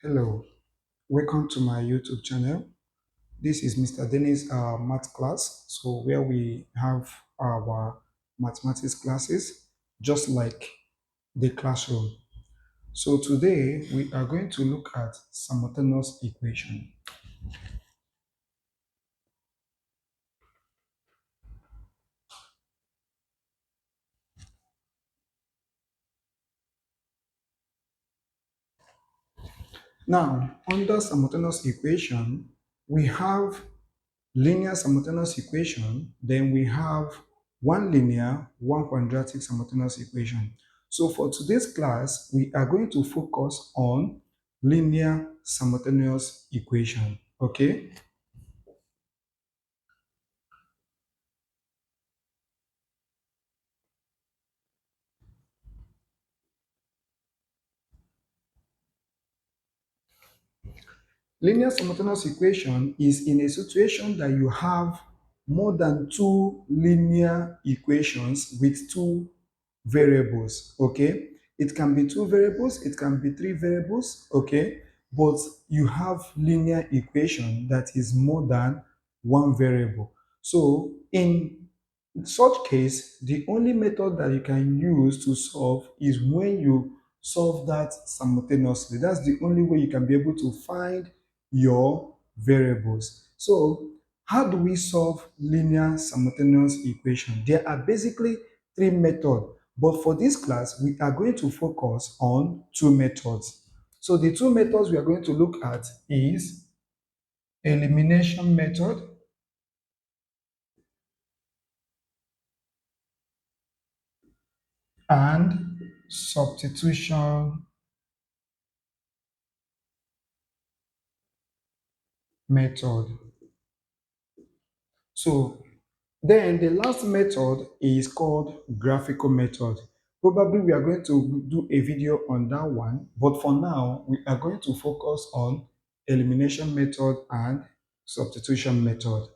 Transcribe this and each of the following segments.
Hello, welcome to my YouTube channel. This is Mr. Dennis math class, so where we have our mathematics classes just like the classroom. So today we are going to look at simultaneous equation. Now, under simultaneous equation, we have linear simultaneous equation, then we have one linear, one quadratic simultaneous equation. So for today's class, we are going to focus on linear simultaneous equation, okay? Linear simultaneous equation is in a situation that you have more than two linear equations with two variables, okay? It can be two variables, it can be three variables, okay? But you have linear equation that is more than one variable. So in such case, the only method that you can use to solve is when you solve that simultaneously. That's the only way you can be able to find your variables. So how do we solve linear simultaneous equation? There are basically three methods, but for this class, we are going to focus on two methods. So the two methods we are going to look at is elimination method and substitution method. So then the last method is called graphical method. Probably we are going to do a video on that one, but for now we are going to focus on elimination method and substitution method.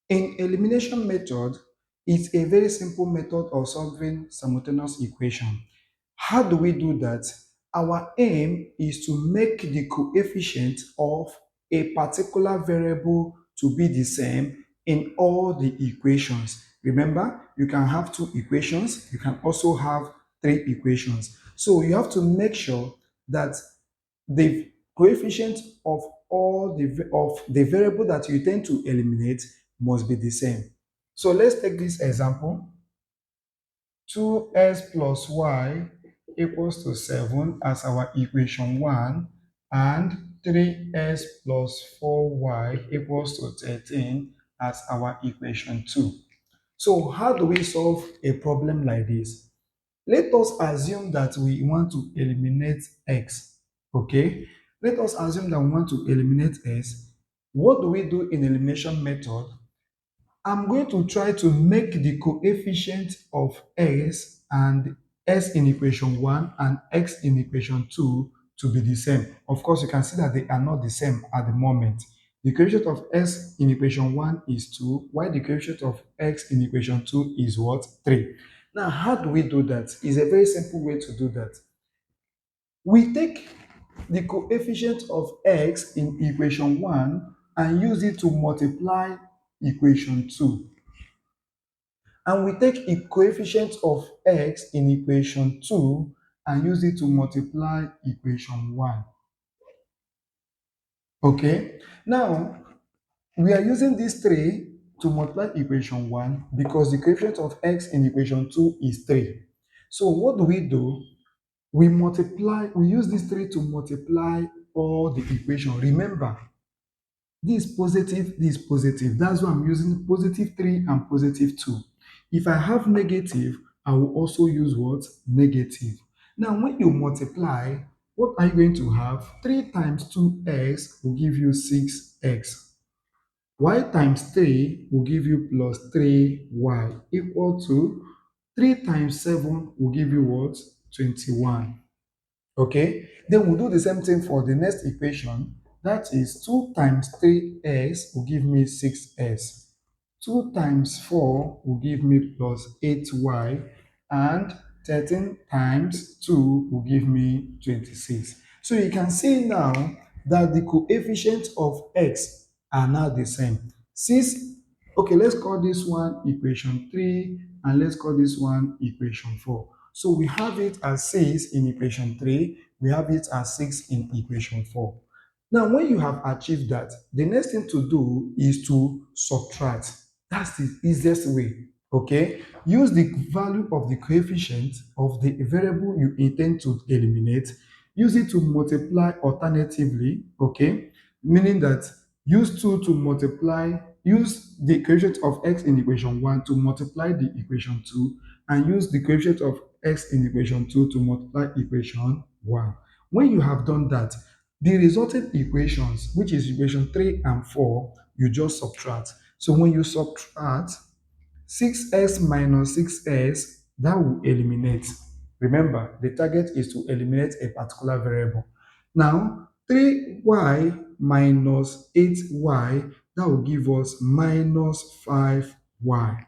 In elimination method, it's a very simple method of solving simultaneous equation. How do we do that? Our aim is to make the coefficient of a particular variable to be the same in all the equations. Remember, you can have two equations, you can also have three equations. So you have to make sure that the coefficient of the variable that you tend to eliminate must be the same. So let's take this example. 2x plus y equals to 7 as our equation 1 and 3x plus 4y equals to 13 as our equation 2. So how do we solve a problem like this? Let us assume that we want to eliminate x, okay? Let us assume that we want to eliminate x. What do we do in elimination method? I'm going to try to make the coefficient of x and s in equation 1 and x in equation 2 to be the same. Of course, you can see that they are not the same at the moment. The coefficient of s in equation 1 is 2, while the coefficient of x in equation 2 is what? 3. Now, how do we do that? It's a very simple way to do that. We take the coefficient of x in equation 1 and use it to multiply equation 2. And we take a coefficient of x in equation 2 and use it to multiply equation 1. Okay? Now, we are using these 3 to multiply equation 1 because the coefficient of x in equation 2 is 3. So what do? We use these 3 to multiply all the equation. Remember, this is positive, this is positive. That's why I'm using positive 3 and positive 2. If I have negative, I will also use what? Negative. Now, when you multiply, what are you going to have? 3 times 2x will give you 6x. Y times 3 will give you plus 3y equal to 3 times 7 will give you what? 21. Okay, then we'll do the same thing for the next equation. That is 2 times 3s will give me 6s. 2 times 4 will give me plus 8y. And 13 times 2 will give me 26. So you can see now that the coefficients of x are now the same. Since, okay, let's call this one equation 3 and let's call this one equation 4. So we have it as 6 in equation 3, we have it as 6 in equation 4. Now, when you have achieved that, the next thing to do is to subtract. That's the easiest way. Okay, use the value of the coefficient of the variable you intend to eliminate, use it to multiply alternatively. Okay, meaning that use 2 to multiply, use the coefficient of x in equation 1 to multiply the equation 2, and use the coefficient of x in equation 2 to multiply equation 1. When you have done that, the resulting equations, which is equation 3 and 4, you just subtract. So when you subtract 6x minus 6s, that will eliminate. Remember, the target is to eliminate a particular variable. Now, 3y minus 8y, that will give us minus 5y.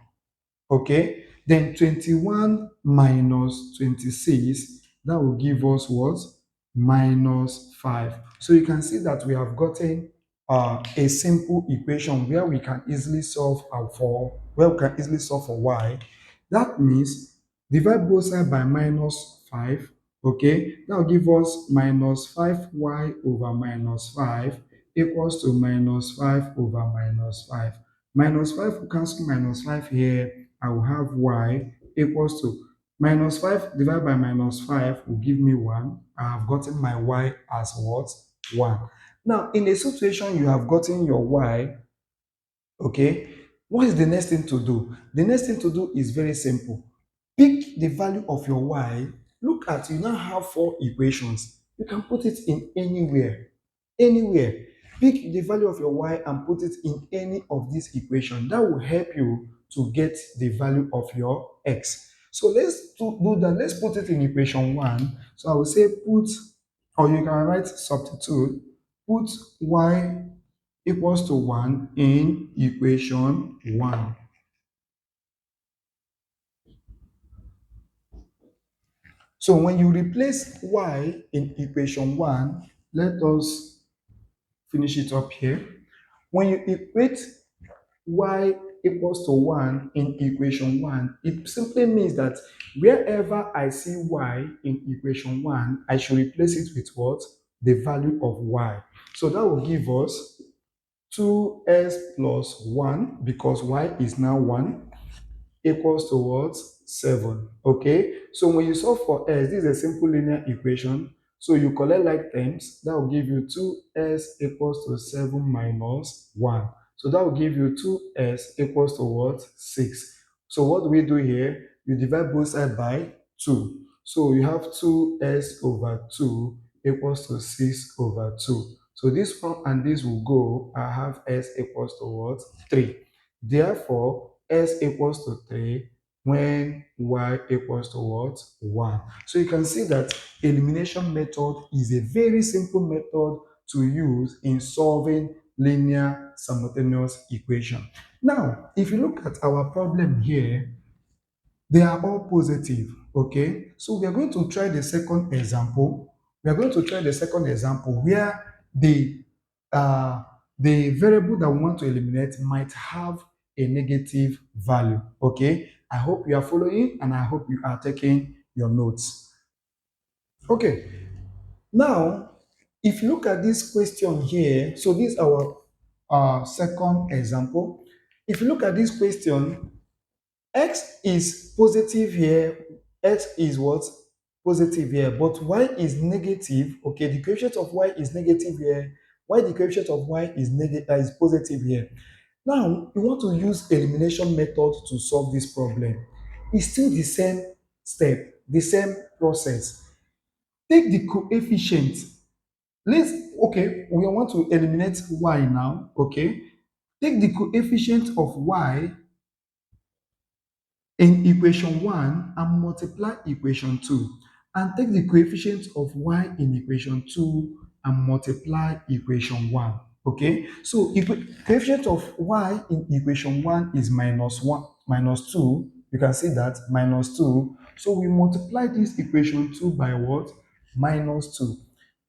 Okay, then 21 minus 26, that will give us what? Minus 5. So you can see that we have gotten a simple equation where we can easily solve for y. That means divide both sides by minus 5. Okay, that will give us minus 5y over minus 5 equals to minus 5 over minus 5. Minus 5 will cancel minus 5 here. I will have y equals to minus 5 divided by minus 5 will give me 1. I have gotten my y as what? 1. Now, in a situation you have gotten your y, okay, what is the next thing to do? The next thing to do is very simple. Pick the value of your y. Look at, you now have 4 equations. You can put it in anywhere. Anywhere. Pick the value of your y and put it in any of these equations. That will help you to get the value of your x. So let's do that. Let's put it in equation 1. So I will say put, or you can write substitute, put y equals to 1 in equation 1. So when you replace y in equation 1, let us finish it up here. When you equate y equals to 1 in equation 1, it simply means that wherever I see y in equation 1, I should replace it with what? The value of y. So that will give us 2s plus 1, because y is now 1, equals to what? 7. Okay, so when you solve for s, this is a simple linear equation. So you collect like terms, that will give you 2s equals to 7 minus 1. So that will give you 2s equals to what? 6. So what do we do here? You divide both sides by 2. So you have 2s over 2 equals to 6 over 2. So this one and this will go. I have s equals to what? 3. Therefore, s equals to 3 when y equals to what? 1. So you can see that elimination method is a very simple method to use in solving linear simultaneous equation. Now, if you look at our problem here, they are all positive. Okay, so we are going to try the second example. We are going to try the second example where uh, the variable that we want to eliminate might have a negative value. Okay, I hope you are following and I hope you are taking your notes. Okay, now if you look at this question here, so this is our second example. If you look at this question, x is positive here, x is what? Positive here, but y is negative. Okay, the coefficient of y is negative here, why the coefficient of y is negative is positive here. Now you want to use elimination method to solve this problem. It's still the same step, the same process. Take the coefficient. Let's, okay, we want to eliminate y now. Okay, take the coefficient of y in equation 1 and multiply equation 2, and take the coefficient of y in equation 2 and multiply equation 1. Okay, so coefficient of y in equation 1 is minus 1 minus 2. You can see that minus 2. So we multiply this equation 2 by what? Minus 2.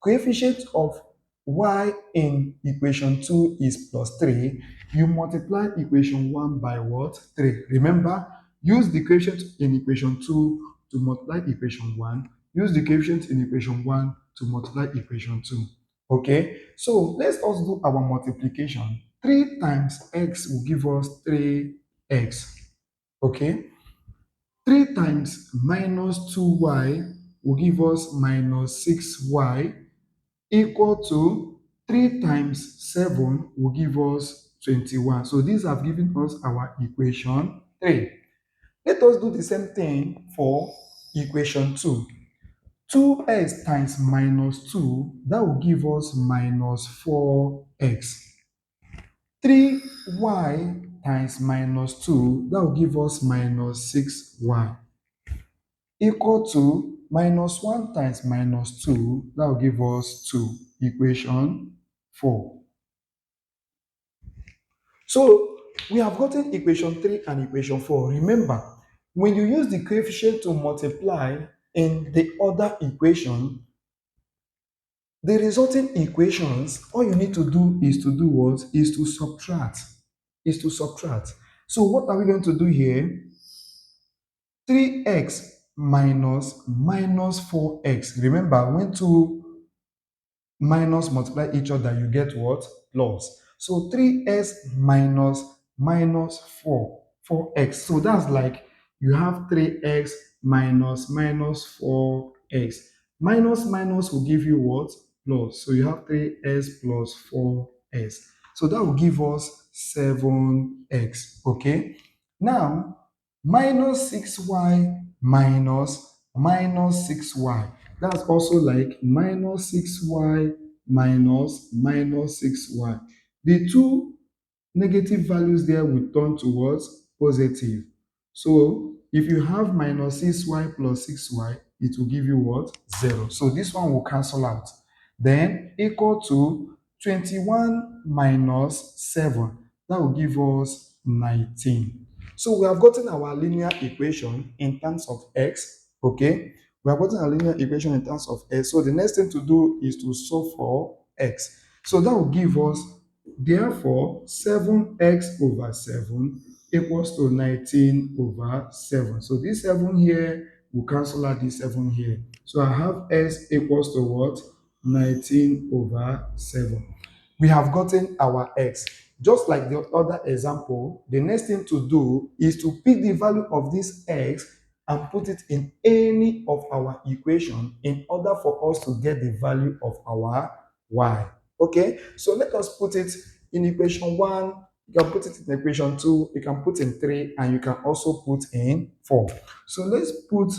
Coefficient of y in equation 2 is plus 3. You multiply equation 1 by what? 3. Remember, use the coefficient in equation 2 to multiply equation 1. Use the coefficient in equation 1 to multiply equation 2. Okay, so let's also do our multiplication. 3 times x will give us 3x. Okay, 3 times minus 2y will give us minus 6y equal to 3 times 7 will give us 21. So these have given us our equation 3. Let us do the same thing for equation 2. 2x times minus 2, that will give us minus 4x. 3y times minus 2, that will give us minus 6y. Equal to minus 1 times minus 2, that will give us 2. Equation 4. So we have gotten equation 3 and equation 4. Remember, when you use the coefficient to multiply in the other equation, the resulting equations, all you need to do is to do what? Is to subtract. So what are we going to do here? 3x minus 4x. Remember, when two minus multiply each other, you get what? Plus. So 3x minus 4x. So that's like you have 3x minus 4x. Minus will give you what? Plus. So you have 3x plus 4x. So that will give us 7x. Okay. Now, minus 6y minus 6y. That's also like minus 6y minus 6y. The two negative values there will turn towards positive. So if you have minus 6y plus 6y, it will give you what? 0. So this one will cancel out. Then equal to 21 minus 7. That will give us 19. So we have gotten our linear equation in terms of x. Okay, we have gotten a linear equation in terms of x. So the next thing to do is to solve for x. So that will give us, therefore, 7x over 7 equals to 19 over 7. So this 7 here will cancel out this 7 here. So I have x equals to what? 19 over 7. We have gotten our x. Just like the other example, the next thing to do is to pick the value of this x and put it in any of our equation in order for us to get the value of our y. Okay, so let us put it in equation 1. You can put it in equation 2, you can put in 3, and you can also put in 4. So let's put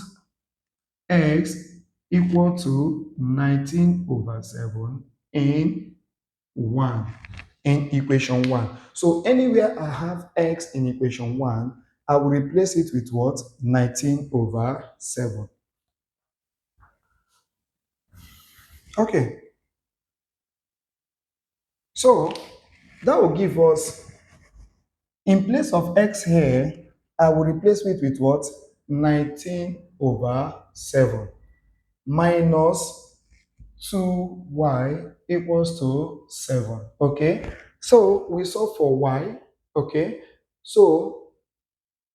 x equal to 19 over 7 in 1 in equation 1. So anywhere I have x in equation 1, I will replace it with what? 19 over 7. Okay. So that will give us, in place of x here, I will replace it with what? 19 over 7 minus 2y equals to 7. Okay, so we solve for y. Okay, so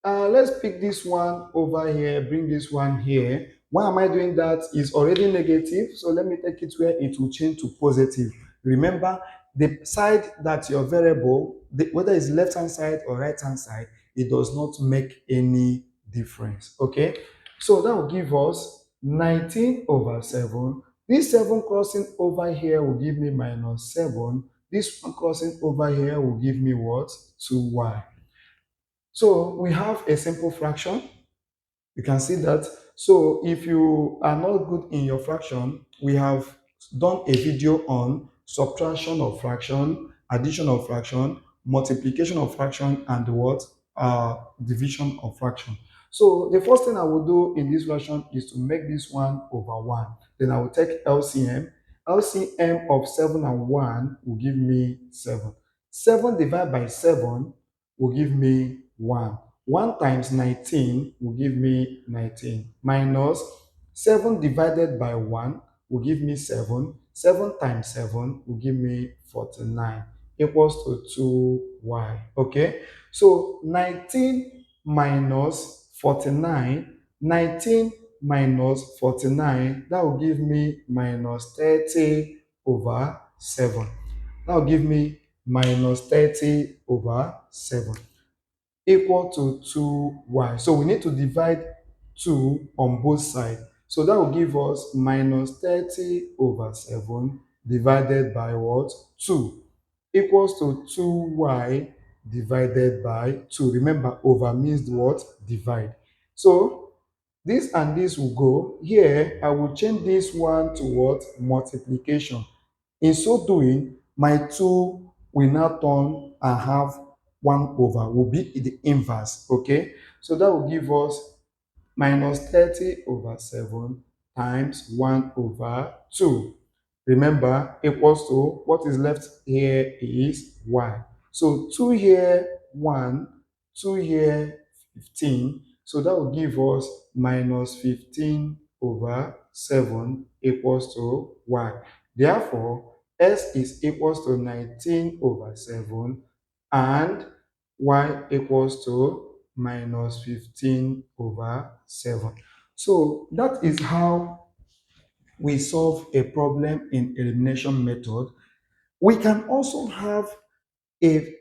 let's pick this one over here, bring this one here. Why am I doing that? It's already negative, so let me take it where it will change to positive. Remember, the side that your variable, whether it's left hand side or right hand side, it does not make any difference. Okay, so that will give us 19 over 7. This 7 crossing over here will give me minus 7. This one crossing over here will give me what? 2y. So we have a simple fraction. You can see that. So if you are not good in your fraction, we have done a video on subtraction of fraction, addition of fraction, multiplication of fraction, and what? Division of fraction. So the first thing I will do in this fraction is to make this one over 1. Then I will take LCM. LCM of 7 and 1 will give me 7. 7 divided by 7 will give me 1. 1 times 19 will give me 19. Minus 7 divided by 1 will give me 7. 7 times 7 will give me 49 equals to 2y. Okay, so 19 minus 49, 19 minus 49, that will give me minus 30 over 7. That will give me minus 30 over 7 equal to 2y. So we need to divide 2 on both sides. So that will give us minus 30 over 7 divided by what? 2 equals to 2y divided by 2. Remember, over means what? Divide. So this and this will go. Here, I will change this one to what? Multiplication. In so doing, my 2 will now turn and have 1 over, will be the inverse, okay? So that will give us minus 30 over 7 times 1 over 2. Remember, equals to, what is left here is y. So 2 here, 1, 2 here, 15. So that will give us minus 15 over 7 equals to y. Therefore, s is equals to 19 over 7 and y equals to minus 15 over 7. So that is how we solve a problem in elimination method. We can also have a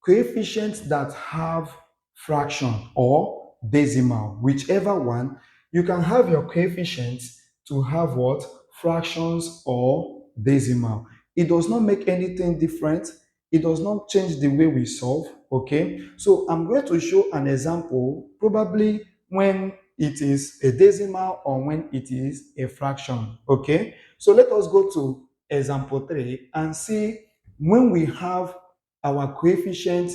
coefficient that have fraction or decimal, whichever one. You can have your coefficients to have what? Fractions or decimal. It does not make anything different. It does not change the way we solve, okay? So I'm going to show an example, probably when it is a decimal or when it is a fraction, okay? So let us go to example 3 and see when we have our coefficient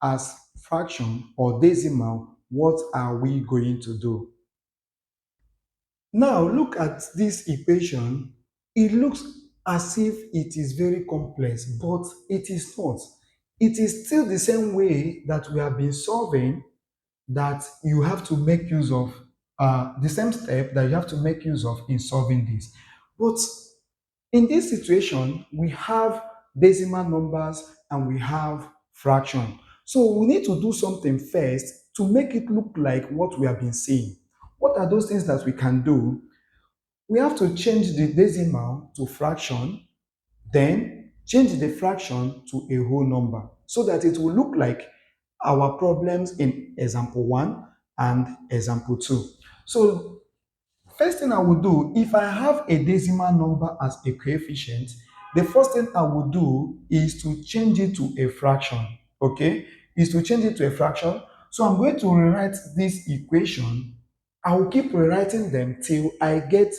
as fraction or decimal, what are we going to do? Now look at this equation. It looks as if it is very complex, but it is not. It is still the same way that we have been solving, that you have to make use of the same step that you have to make use of in solving this. But in this situation, we have decimal numbers and we have fraction. So we need to do something first to make it look like what we have been saying. What are those things that we can do? We have to change the decimal to fraction, then change the fraction to a whole number so that it will look like our problems in example 1 and example 2. So first thing I will do, if I have a decimal number as a coefficient, the first thing I will do is to change it to a fraction, okay? Is to change it to a fraction. So I'm going to rewrite this equation. I will keep rewriting them till I get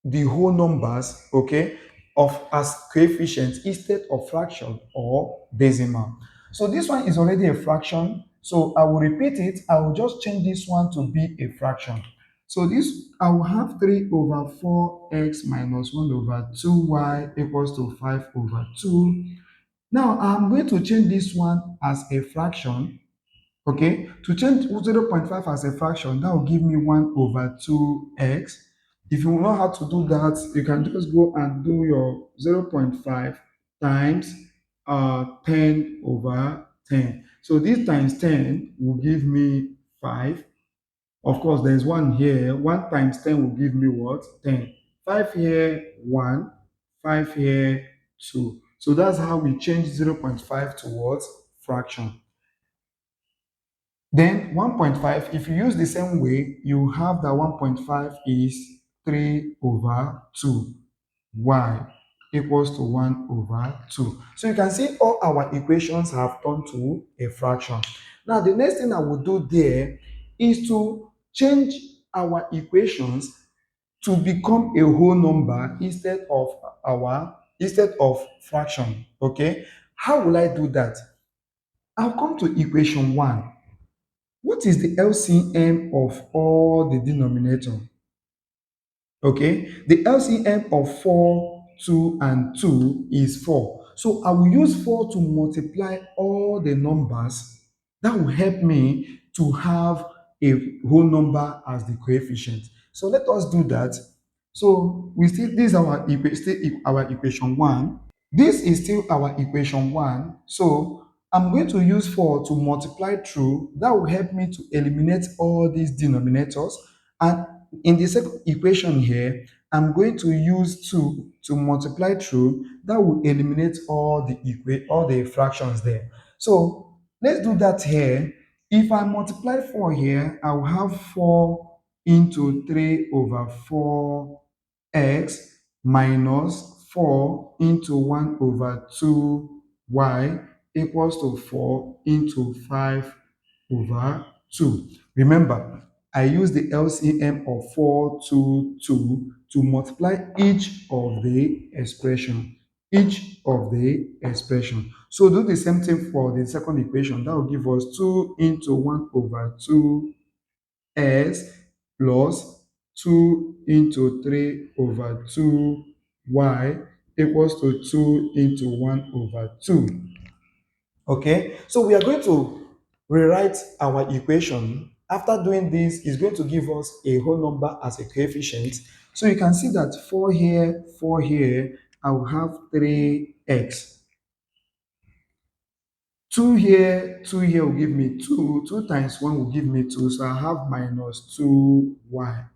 the whole numbers, okay, of as coefficients instead of fraction or decimal. So this one is already a fraction. So I will repeat it. I will just change this one to be a fraction. So this, I will have 3 over 4x minus 1 over 2y equals to 5 over 2. Now I'm going to change this one as a fraction. Okay, to change 0.5 as a fraction, that will give me 1 over 2x. If you know how to do that, you can just go and do your 0.5 times 10 over 10. So this times 10 will give me 5. Of course, there's 1 here. 1 times 10 will give me what? 10. 5 here, 1. 5 here, 2. So that's how we change 0.5 towards fraction. Then 1.5, if you use the same way, you have that 1.5 is 3 over 2. Y equals to 1 over 2. So you can see all our equations have turned to a fraction. Now, the next thing I will do there is to change our equations to become a whole number instead of fraction. Okay? How will I do that? I'll come to equation 1. What is the LCM of all the denominator? Okay, the LCM of 4, 2, and 2 is 4. So I will use 4 to multiply all the numbers. That will help me to have a whole number as the coefficient. So let us do that. So we still this is our equation 1. This is still our equation 1. So I'm going to use 4 to multiply through. That will help me to eliminate all these denominators. And in the second equation here, I'm going to use 2 to multiply through. That will eliminate all the fractions there. So let's do that here. If I multiply 4 here, I will have 4 into 3 over 4x minus 4 into 1 over 2y equals to 4 into 5 over 2. Remember, I use the LCM of 4, 2, 2 to multiply each of the expression. Each of the expression. So do the same thing for the second equation. That will give us 2 into 1 over 2s plus 2 into 3 over 2y equals to 2 into 1 over 2. Okay, so we are going to rewrite our equation. After doing this, it's going to give us a whole number as a coefficient. So you can see that 4 here, I will have 3x. 2 here will give me 2. 2 times 1 will give me 2. So I have minus 2y.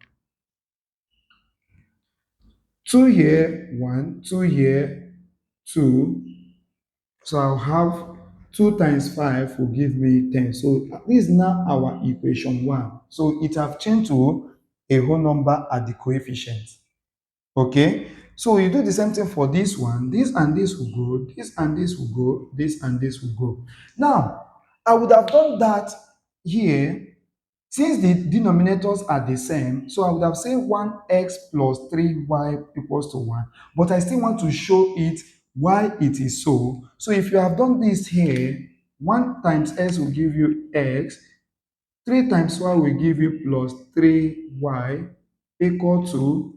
2 here, 1. 2 here, 2. So I'll have 2 times 5 will give me 10. So this is now our equation 1. So it have changed to a whole number at the coefficient. Okay? So you do the same thing for this one. This and this will go. This and this will go. This and this will go. Now, I would have done that here since the denominators are the same, so I would have said 1x plus 3y equals to 1. But I still want to show it why it is so. So if you have done this here, 1 times x will give you x, 3 times y will give you plus 3y equal to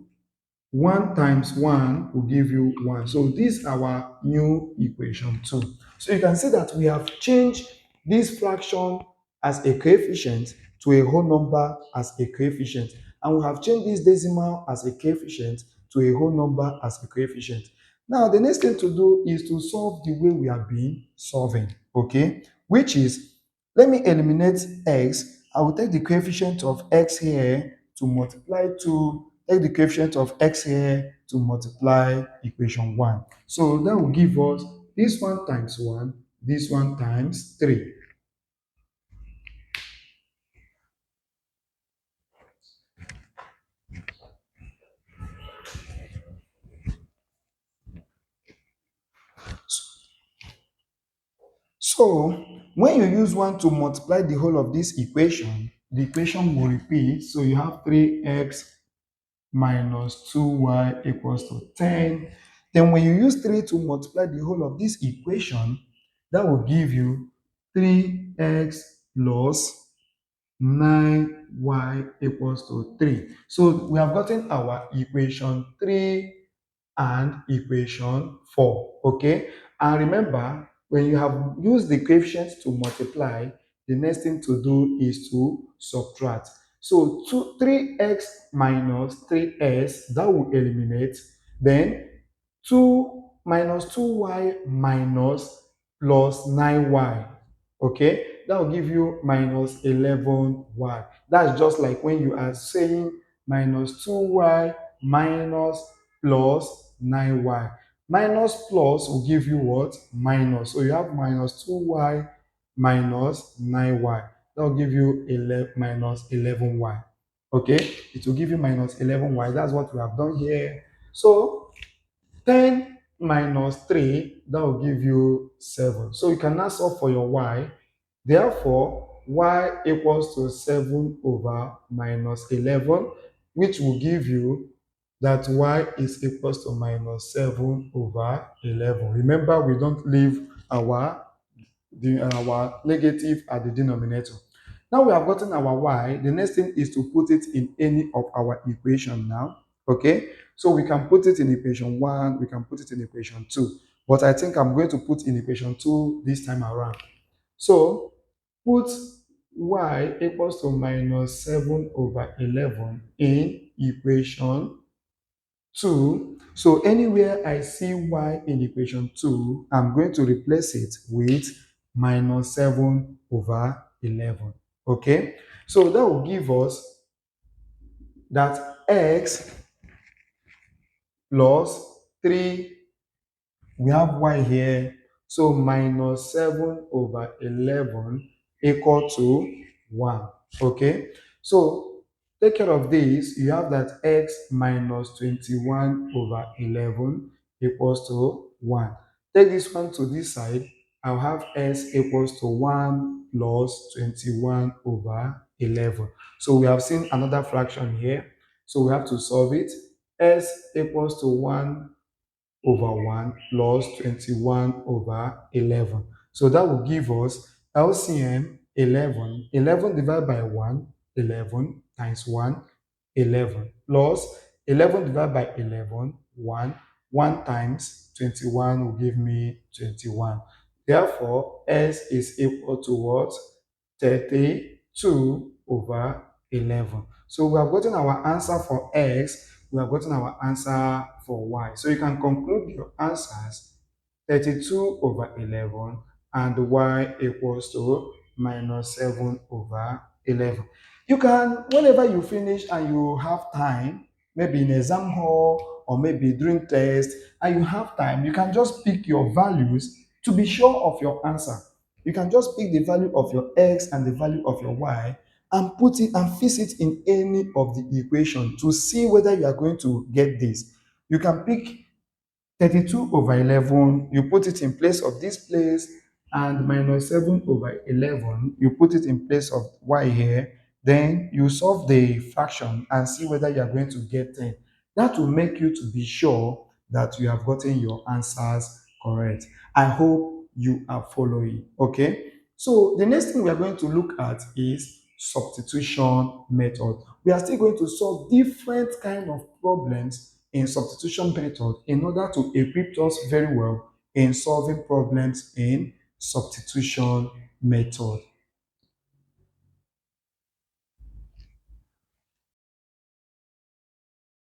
1 times 1 will give you 1. So this is our new equation 2. So you can see that we have changed this fraction as a coefficient to a whole number as a coefficient. And we have changed this decimal as a coefficient to a whole number as a coefficient. Now, the next thing to do is to solve the way we have been solving, okay? Which is, let me eliminate x. I will take the coefficient of x here to multiply to take the coefficient of x here to multiply equation 1. So that will give us this one times 1, this one times 3. So when you use 1 to multiply the whole of this equation, the equation will repeat. So you have 3x minus 2y equals to 10. Then when you use 3 to multiply the whole of this equation, that will give you 3x plus 9y equals to 3. So we have gotten our equation 3 and equation 4. Okay, and remember, when you have used the coefficients to multiply, the next thing to do is to subtract. So 3x minus 3s, that will eliminate. Then 2 minus 2y minus plus 9y. Okay, that will give you minus 11y. That's just like when you are saying minus 2y minus plus 9y. Minus plus will give you what? Minus. So you have minus 2y minus 9y. That will give you minus 11y. Okay, it will give you minus 11y. That's what we have done here. So 10 minus 3, that will give you 7. So you can now solve for your y. Therefore, y equals to 7 over minus 11, which will give you that y is equals to minus 7 over 11. Remember, we don't leave our negative at the denominator. Now we have gotten our y. The next thing is to put it in any of our equation now. Okay, so we can put it in equation 1, we can put it in equation 2. But I think I'm going to put in equation 2 this time around. So put y equals to minus 7 over 11 in equation 2. So anywhere I see y in equation 2, I'm going to replace it with minus 7 over 11. Okay? So that will give us that x plus 3, we have y here, so minus 7 over 11 equal to 1. Okay? So take care of this. You have that x minus 21 over 11 equals to 1. Take this one to this side. I'll have s equals to 1 plus 21 over 11. So we have seen another fraction here. So we have to solve it. S equals to 1 over 1 plus 21 over 11. So that will give us LCM 11. 11 divided by 1, 11 times 1, 11 plus 11 divided by 11, 1. 1 times 21 will give me 21. Therefore, S is equal to what? 32 over 11. So we have gotten our answer for X, we have gotten our answer for Y. So you can conclude your answers 32 over 11 and Y equals to minus 7 over 11. You can, whenever you finish and you have time, maybe in exam hall or maybe during test, and you have time, you can just pick your values to be sure of your answer. You can just pick the value of your x and the value of your y and put it and fix it in any of the equation to see whether you are going to get this. You can pick 32 over 11, you put it in place of this place, and minus 7 over 11, you put it in place of y here. Then you solve the fraction and see whether you are going to get 10. That will make you to be sure that you have gotten your answers correct. I hope you are following. Okay, so the next thing we are going to look at is substitution method. We are still going to solve different kind of problems in substitution method in order to equip us very well in solving problems in substitution method.